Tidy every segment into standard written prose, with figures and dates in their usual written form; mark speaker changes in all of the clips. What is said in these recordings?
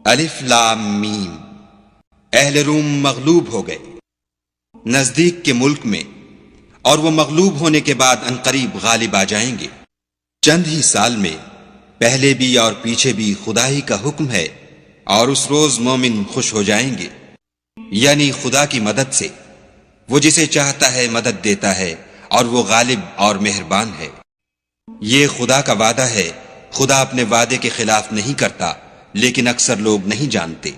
Speaker 1: الف لام میم۔ اہل روم مغلوب ہو گئے نزدیک کے ملک میں، اور وہ مغلوب ہونے کے بعد عنقریب غالب آ جائیں گے۔ چند ہی سال میں پہلے بھی اور پیچھے بھی خدا ہی کا حکم ہے، اور اس روز مومن خوش ہو جائیں گے، یعنی خدا کی مدد سے۔ وہ جسے چاہتا ہے مدد دیتا ہے، اور وہ غالب اور مہربان ہے۔ یہ خدا کا وعدہ ہے، خدا اپنے وعدے کے خلاف نہیں کرتا، لیکن اکثر لوگ نہیں جانتے۔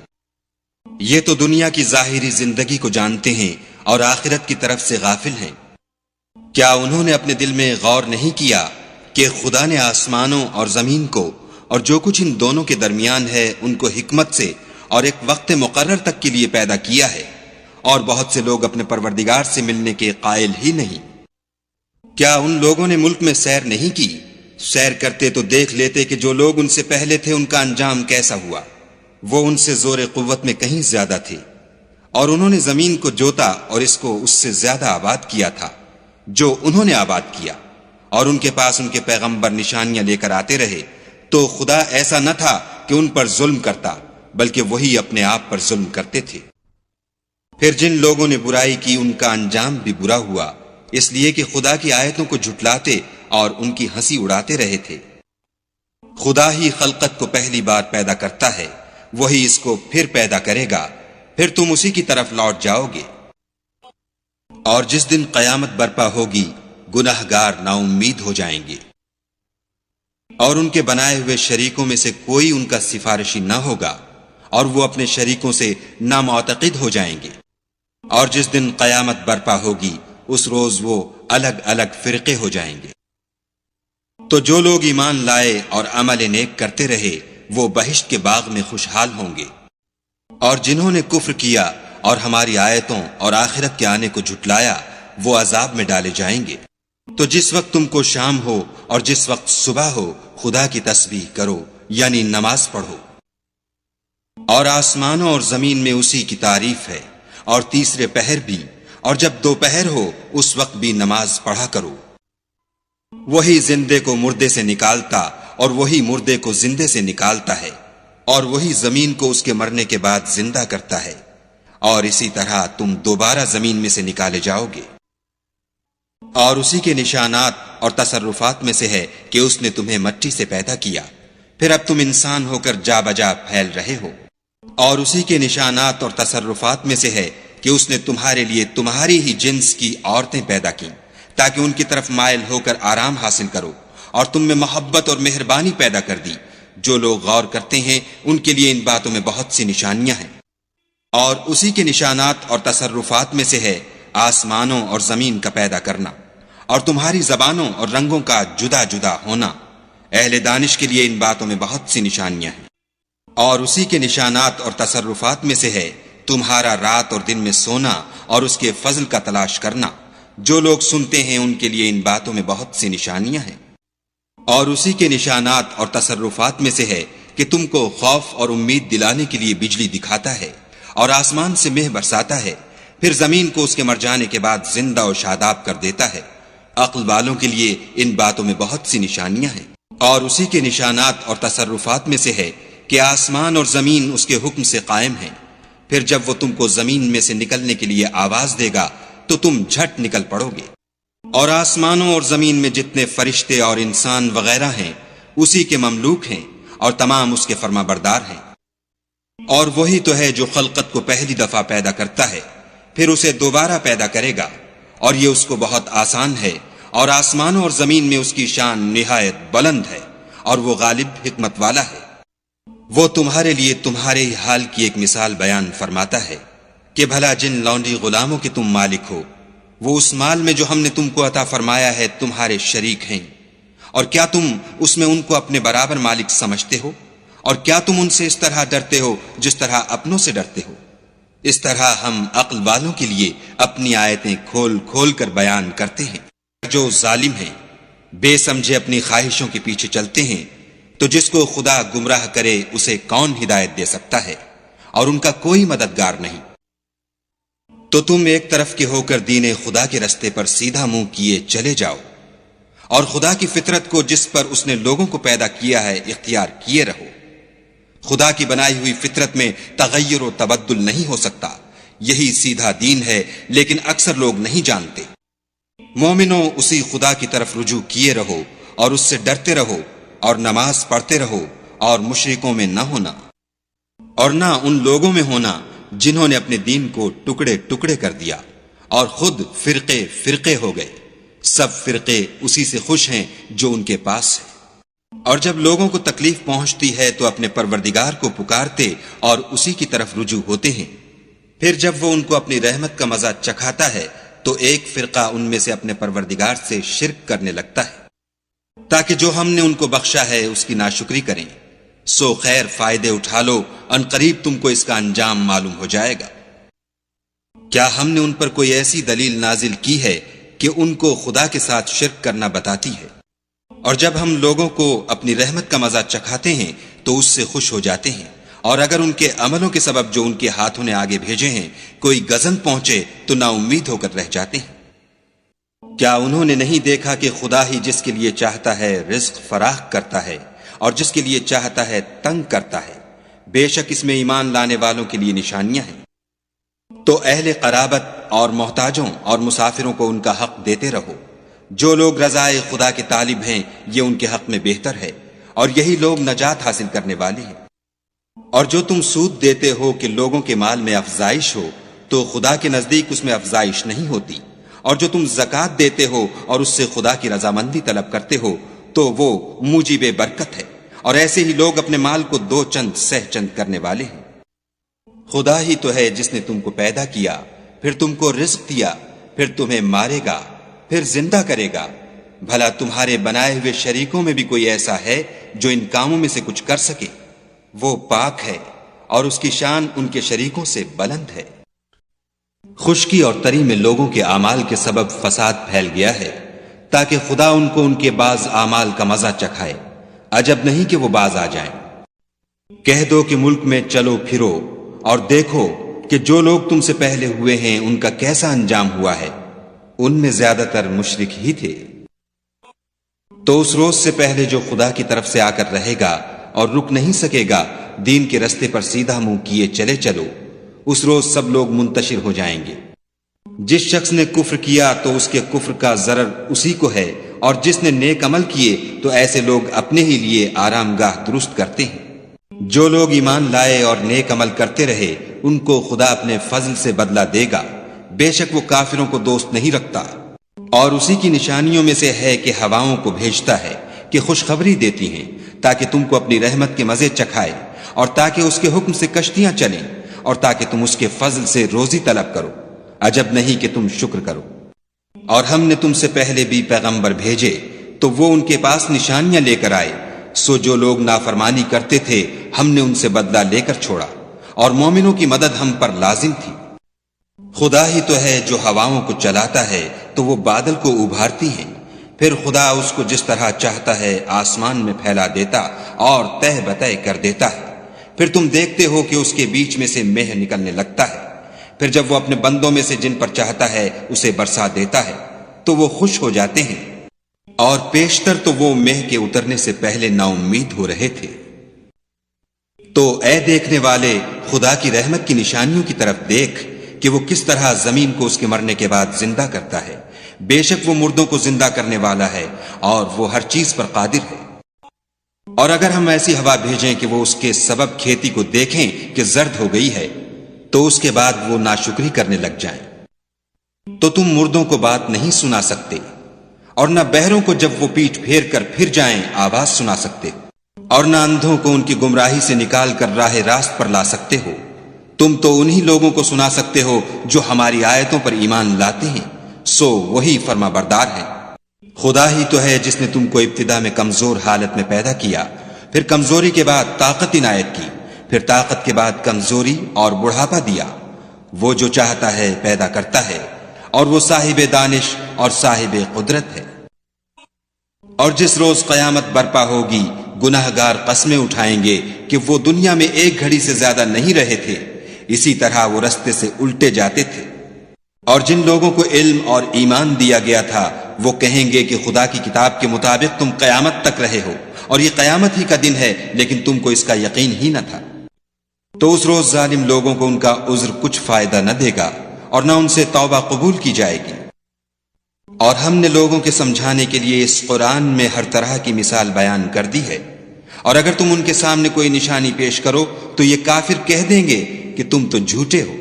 Speaker 1: یہ تو دنیا کی ظاہری زندگی کو جانتے ہیں اور آخرت کی طرف سے غافل ہیں۔ کیا انہوں نے اپنے دل میں غور نہیں کیا کہ خدا نے آسمانوں اور زمین کو اور جو کچھ ان دونوں کے درمیان ہے ان کو حکمت سے اور ایک وقت مقرر تک کے لیے پیدا کیا ہے، اور بہت سے لوگ اپنے پروردگار سے ملنے کے قائل ہی نہیں۔ کیا ان لوگوں نے ملک میں سیر نہیں کی؟ سیر کرتے تو دیکھ لیتے کہ جو لوگ ان سے پہلے تھے ان کا انجام کیسا ہوا۔ وہ ان سے زور قوت میں کہیں زیادہ تھے، اور انہوں نے زمین کو جوتا اور اس کو اس سے زیادہ آباد کیا تھا جو انہوں نے آباد کیا، اور ان کے پاس ان کے پیغمبر نشانیاں لے کر آتے رہے، تو خدا ایسا نہ تھا کہ ان پر ظلم کرتا، بلکہ وہی اپنے آپ پر ظلم کرتے تھے۔ پھر جن لوگوں نے برائی کی ان کا انجام بھی برا ہوا، اس لیے کہ خدا کی آیتوں کو جھٹلاتے اور ان کی ہنسی اڑاتے رہے تھے۔ خدا ہی خلقت کو پہلی بار پیدا کرتا ہے، وہی اس کو پھر پیدا کرے گا، پھر تم اسی کی طرف لوٹ جاؤ گے۔ اور جس دن قیامت برپا ہوگی گناہگار نا امید ہو جائیں گے، اور ان کے بنائے ہوئے شریکوں میں سے کوئی ان کا سفارشی نہ ہوگا، اور وہ اپنے شریکوں سے نامعتقد ہو جائیں گے۔ اور جس دن قیامت برپا ہوگی اس روز وہ الگ الگ فرقے ہو جائیں گے۔ تو جو لوگ ایمان لائے اور عمل نیک کرتے رہے وہ بہشت کے باغ میں خوشحال ہوں گے، اور جنہوں نے کفر کیا اور ہماری آیتوں اور آخرت کے آنے کو جھٹلایا وہ عذاب میں ڈالے جائیں گے۔ تو جس وقت تم کو شام ہو اور جس وقت صبح ہو خدا کی تسبیح کرو، یعنی نماز پڑھو۔ اور آسمانوں اور زمین میں اسی کی تعریف ہے، اور تیسرے پہر بھی، اور جب دوپہر ہو اس وقت بھی نماز پڑھا کرو۔ وہی زندے کو مردے سے نکالتا اور وہی مردے کو زندے سے نکالتا ہے، اور وہی زمین کو اس کے مرنے کے بعد زندہ کرتا ہے، اور اسی طرح تم دوبارہ زمین میں سے نکالے جاؤ گے۔ اور اسی کے نشانات اور تصرفات میں سے ہے کہ اس نے تمہیں مٹی سے پیدا کیا، پھر اب تم انسان ہو کر جا بجا پھیل رہے ہو۔ اور اسی کے نشانات اور تصرفات میں سے ہے کہ اس نے تمہارے لیے تمہاری ہی جنس کی عورتیں پیدا کی تاکہ ان کی طرف مائل ہو کر آرام حاصل کرو، اور تم میں محبت اور مہربانی پیدا کر دی۔ جو لوگ غور کرتے ہیں ان کے لیے ان باتوں میں بہت سی نشانیاں ہیں۔ اور اسی کے نشانات اور تصرفات میں سے ہے آسمانوں اور زمین کا پیدا کرنا، اور تمہاری زبانوں اور رنگوں کا جدا جدا ہونا۔ اہل دانش کے لیے ان باتوں میں بہت سی نشانیاں ہیں۔ اور اسی کے نشانات اور تصرفات میں سے ہے تمہارا رات اور دن میں سونا اور اس کے فضل کا تلاش کرنا۔ جو لوگ سنتے ہیں ان کے لیے ان باتوں میں بہت سی نشانیاں ہیں۔ اور اسی کے نشانات اور تصرفات میں سے ہے کہ تم کو خوف اور امید دلانے کے لیے بجلی دکھاتا ہے، اور آسمان سے مہ برساتا ہے، پھر زمین کو اس کے مر جانے کے بعد زندہ و شاداب کر دیتا ہے۔ عقل والوں کے لیے ان باتوں میں بہت سی نشانیاں ہیں۔ اور اسی کے نشانات اور تصرفات میں سے ہے کہ آسمان اور زمین اس کے حکم سے قائم ہیں، پھر جب وہ تم کو زمین میں سے نکلنے کے لیے آواز دے گا تو تم جھٹ نکل پڑو گے۔ اور آسمانوں اور زمین میں جتنے فرشتے اور انسان وغیرہ ہیں اسی کے مملوک ہیں، اور تمام اس کے فرما بردار ہیں۔ اور وہی تو ہے جو خلقت کو پہلی دفعہ پیدا کرتا ہے، پھر اسے دوبارہ پیدا کرے گا، اور یہ اس کو بہت آسان ہے۔ اور آسمانوں اور زمین میں اس کی شان نہایت بلند ہے، اور وہ غالب حکمت والا ہے۔ وہ تمہارے لیے تمہارے ہی حال کی ایک مثال بیان فرماتا ہے کہ بھلا جن لونڈی غلاموں کے تم مالک ہو وہ اس مال میں جو ہم نے تم کو عطا فرمایا ہے تمہارے شریک ہیں، اور کیا تم اس میں ان کو اپنے برابر مالک سمجھتے ہو؟ اور کیا تم ان سے اس طرح ڈرتے ہو جس طرح اپنوں سے ڈرتے ہو؟ اس طرح ہم عقل والوں کے لیے اپنی آیتیں کھول کھول کر بیان کرتے ہیں۔ جو ظالم ہیں بے سمجھے اپنی خواہشوں کے پیچھے چلتے ہیں، تو جس کو خدا گمراہ کرے اسے کون ہدایت دے سکتا ہے، اور ان کا کوئی مددگار نہیں۔ تو تم ایک طرف کے ہو کر دین خدا کے رستے پر سیدھا منہ کیے چلے جاؤ، اور خدا کی فطرت کو جس پر اس نے لوگوں کو پیدا کیا ہے اختیار کیے رہو۔ خدا کی بنائی ہوئی فطرت میں تغیر و تبدل نہیں ہو سکتا. یہی سیدھا دین ہے، لیکن اکثر لوگ نہیں جانتے. مومنوں، اسی خدا کی طرف رجوع کیے رہو اور اس سے ڈرتے رہو، اور نماز پڑھتے رہو، اور مشرکوں میں نہ ہونا، اور نہ ان لوگوں میں ہونا جنہوں نے اپنے دین کو ٹکڑے ٹکڑے کر دیا اور خود فرقے فرقے ہو گئے. سب فرقے اسی سے خوش ہیں جو ان کے پاس ہے. اور جب لوگوں کو تکلیف پہنچتی ہے تو اپنے پروردگار کو پکارتے اور اسی کی طرف رجوع ہوتے ہیں. پھر جب وہ ان کو اپنی رحمت کا مزہ چکھاتا ہے تو ایک فرقہ ان میں سے اپنے پروردگار سے شرک کرنے لگتا ہے تاکہ جو ہم نے ان کو بخشا ہے اس کی ناشکری کریں. سو خیر فائدے اٹھا لو، ان قریب تم کو اس کا انجام معلوم ہو جائے گا. کیا ہم نے ان پر کوئی ایسی دلیل نازل کی ہے کہ ان کو خدا کے ساتھ شرک کرنا بتاتی ہے؟ اور جب ہم لوگوں کو اپنی رحمت کا مزہ چکھاتے ہیں تو اس سے خوش ہو جاتے ہیں، اور اگر ان کے عملوں کے سبب جو ان کے ہاتھوں نے آگے بھیجے ہیں کوئی گزن پہنچے تو نا امید ہو کر رہ جاتے ہیں. کیا انہوں نے نہیں دیکھا کہ خدا ہی جس کے لیے چاہتا ہے رزق فراخ کرتا ہے اور جس کے لیے چاہتا ہے تنگ کرتا ہے؟ بے شک اس میں ایمان لانے والوں کے لیے نشانیاں ہیں. تو اہل قرابت اور محتاجوں اور مسافروں کو ان کا حق دیتے رہو. جو لوگ رضائے خدا کے طالب ہیں یہ ان کے حق میں بہتر ہے، اور یہی لوگ نجات حاصل کرنے والے ہیں. اور جو تم سود دیتے ہو کہ لوگوں کے مال میں افزائش ہو تو خدا کے نزدیک اس میں افزائش نہیں ہوتی. اور جو تم زکوٰۃ دیتے ہو اور اس سے خدا کی رضامندی طلب کرتے ہو تو وہ موجب برکت ہے. اور ایسے ہی لوگ اپنے مال کو دو چند سہ چند کرنے والے ہیں. خدا ہی تو ہے جس نے تم کو پیدا کیا، پھر تم کو رزق دیا، پھر تمہیں مارے گا، پھر زندہ کرے گا. بھلا تمہارے بنائے ہوئے شریکوں میں بھی کوئی ایسا ہے جو ان کاموں میں سے کچھ کر سکے؟ وہ پاک ہے اور اس کی شان ان کے شریکوں سے بلند ہے. خشکی اور تری میں لوگوں کے اعمال کے سبب فساد پھیل گیا ہے تاکہ خدا ان کو ان کے بعض اعمال کا مزہ چکھائے. عجب نہیں کہ وہ باز آ جائیں. کہہ دو کہ ملک میں چلو پھرو اور دیکھو کہ جو لوگ تم سے پہلے ہوئے ہیں ان کا کیسا انجام ہوا ہے. ان میں زیادہ تر مشرک ہی تھے. تو اس روز سے پہلے جو خدا کی طرف سے آ کر رہے گا اور رک نہیں سکے گا، دین کے رستے پر سیدھا منہ کیے چلے چلو. اس روز سب لوگ منتشر ہو جائیں گے. جس شخص نے کفر کیا تو اس کے کفر کا ضرر اسی کو ہے، اور جس نے نیک عمل کیے تو ایسے لوگ اپنے ہی لیے آرام گاہ درست کرتے ہیں. جو لوگ ایمان لائے اور نیک عمل کرتے رہے ان کو خدا اپنے فضل سے بدلہ دے گا. بے شک وہ کافروں کو دوست نہیں رکھتا. اور اسی کی نشانیوں میں سے ہے کہ ہواؤں کو بھیجتا ہے کہ خوشخبری دیتی ہیں تاکہ تم کو اپنی رحمت کے مزے چکھائے، اور تاکہ اس کے حکم سے کشتیاں چلیں، اور تاکہ تم اس کے فضل سے روزی طلب کرو. عجب نہیں کہ تم شکر کرو. اور ہم نے تم سے پہلے بھی پیغمبر بھیجے تو وہ ان کے پاس نشانیاں لے کر آئے. سو جو لوگ نافرمانی کرتے تھے ہم نے ان سے بدلہ لے کر چھوڑا، اور مومنوں کی مدد ہم پر لازم تھی. خدا ہی تو ہے جو ہواؤں کو چلاتا ہے تو وہ بادل کو ابھارتی ہیں، پھر خدا اس کو جس طرح چاہتا ہے آسمان میں پھیلا دیتا اور تہ بتہ کر دیتا ہے. پھر تم دیکھتے ہو کہ اس کے بیچ میں سے مہ نکلنے لگتا ہے. پھر جب وہ اپنے بندوں میں سے جن پر چاہتا ہے اسے برسا دیتا ہے تو وہ خوش ہو جاتے ہیں، اور پیشتر تو وہ مہ کے اترنے سے پہلے نا امید ہو رہے تھے. تو اے دیکھنے والے، خدا کی رحمت کی نشانیوں کی طرف دیکھ کہ وہ کس طرح زمین کو اس کے مرنے کے بعد زندہ کرتا ہے. بے شک وہ مردوں کو زندہ کرنے والا ہے اور وہ ہر چیز پر قادر ہے. اور اگر ہم ایسی ہوا بھیجیں کہ وہ اس کے سبب کھیتی کو دیکھیں کہ زرد ہو گئی ہے تو اس کے بعد وہ ناشکری کرنے لگ جائیں، تو تم مردوں کو بات نہیں سنا سکتے، اور نہ بہروں کو جب وہ پیٹھ پھیر کر پھر جائیں آواز سنا سکتے، اور نہ اندھوں کو ان کی گمراہی سے نکال کر راہ راست پر لا سکتے ہو. تم تو انہی لوگوں کو سنا سکتے ہو جو ہماری آیتوں پر ایمان لاتے ہیں، سو وہی فرما بردار ہیں. خدا ہی تو ہے جس نے تم کو ابتدا میں کمزور حالت میں پیدا کیا، پھر کمزوری کے بعد طاقت عنایت کی، پھر طاقت کے بعد کمزوری اور بڑھاپا دیا. وہ جو چاہتا ہے پیدا کرتا ہے، اور وہ صاحب دانش اور صاحب قدرت ہے. اور جس روز قیامت برپا ہوگی گناہ گار قسمیں اٹھائیں گے کہ وہ دنیا میں ایک گھڑی سے زیادہ نہیں رہے تھے، اسی طرح وہ رستے سے الٹے جاتے تھے. اور جن لوگوں کو علم اور ایمان دیا گیا تھا وہ کہیں گے کہ خدا کی کتاب کے مطابق تم قیامت تک رہے ہو، اور یہ قیامت ہی کا دن ہے لیکن تم کو اس کا یقین ہی نہ تھا۔ تو اس روز ظالم لوگوں کو ان کا عذر کچھ فائدہ نہ دے گا اور نہ ان سے توبہ قبول کی جائے گی۔ اور ہم نے لوگوں کے سمجھانے کے لیے اس قرآن میں ہر طرح کی مثال بیان کر دی ہے، اور اگر تم ان کے سامنے کوئی نشانی پیش کرو تو یہ کافر کہہ دیں گے کہ تم تو جھوٹے ہو۔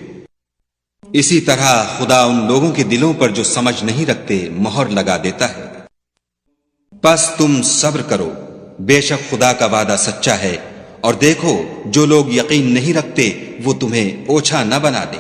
Speaker 1: اسی طرح خدا ان لوگوں کے دلوں پر جو سمجھ نہیں رکھتے مہر لگا دیتا ہے۔ پس تم صبر کرو، بے شک خدا کا وعدہ سچا ہے، اور دیکھو جو لوگ یقین نہیں رکھتے وہ تمہیں اوچھا نہ بنا دے۔